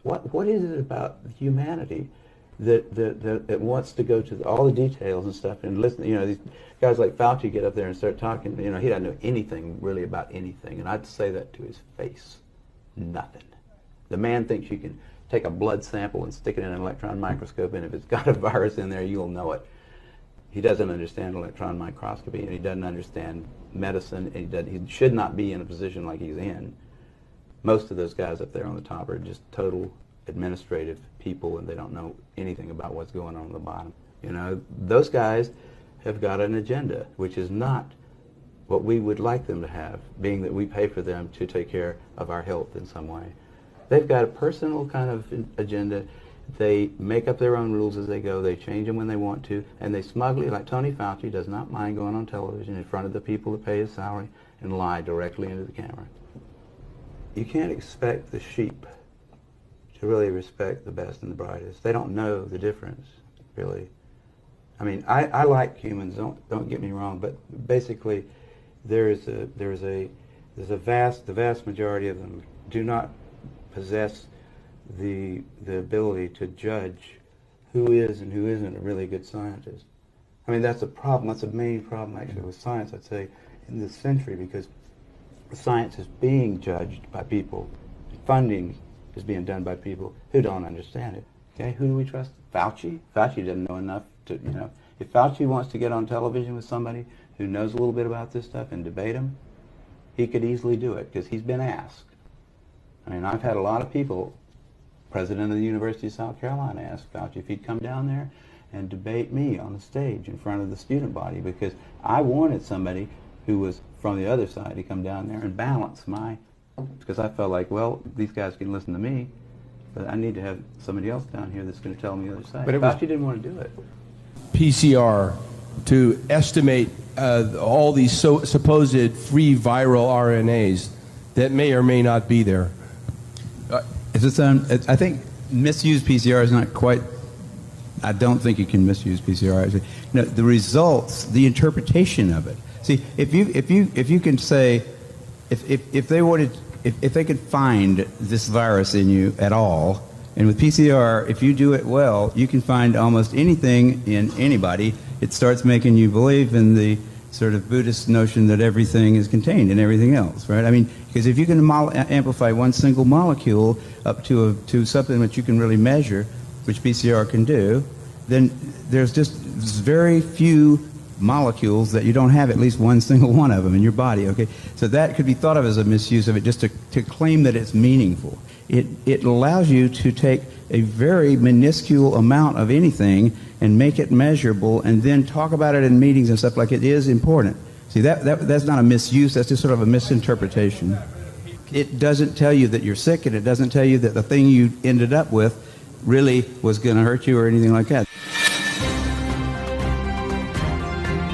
what is it about humanity that wants to go to all the details and stuff and listen? You know, these guys like Fauci get up there and start talking. You know, he doesn't know anything really about anything, and I'd say that to his face. Nothing. The man thinks you can take a blood sample and stick it in an electron microscope, and if it's got a virus in there, you'll know it. He doesn't understand electron microscopy, and he doesn't understand medicine, and he should not be in a position like he's in. Most of those guys up there on the top are just total administrative people, and they don't know anything about what's going on the bottom. You know, those guys have got an agenda, which is not what we would like them to have, being that we pay for them to take care of our health in some way. They've got a personal kind of agenda. They make up their own rules as they go. They change them when they want to, and they smugly, like Tony Fauci, does not mind going on television in front of the people that pay his salary and lie directly into the camera. You can't expect the sheep to really respect the best and the brightest. They don't know the difference, really. I mean, I like humans. Don't get me wrong, but basically, the vast majority of them do not possess the ability to judge who is and who isn't a really good scientist. I mean, that's a problem. That's a main problem, actually, with science, I'd say, in this century, because science is being judged by people. Funding is being done by people who don't understand it. Okay, who do we trust? Fauci? Fauci doesn't know enough to, you know. If Fauci wants to get on television with somebody who knows a little bit about this stuff and debate him, he could easily do it, because he's been asked. I mean, I've had a lot of people, president of the University of South Carolina, ask Fauci if he'd come down there and debate me on the stage in front of the student body, because I wanted somebody who was from the other side to come down there and balance my, because I felt like, well, these guys can listen to me, but I need to have somebody else down here that's going to tell me the other side. But Fauci didn't want to do it. PCR to estimate all these supposed free viral RNAs that may or may not be there. I think misuse PCR is not quite. I don't think you can misuse PCR. No, the results, the interpretation of it. See, if you can say, if they could find this virus in you at all, and with PCR, if you do it well, you can find almost anything in anybody. It starts making you believe in the sort of Buddhist notion that everything is contained in everything else, right? I mean, because if you can amplify one single molecule up to something that you can really measure, which PCR can do, then there's just very few molecules that you don't have at least one single one of them in your body, okay? So that could be thought of as a misuse of it, just to claim that it's meaningful. It allows you to take a very minuscule amount of anything and make it measurable and then talk about it in meetings and stuff like it is important. See, that's not a misuse, that's just sort of a misinterpretation. It doesn't tell you that you're sick, and it doesn't tell you that the thing you ended up with really was going to hurt you or anything like that.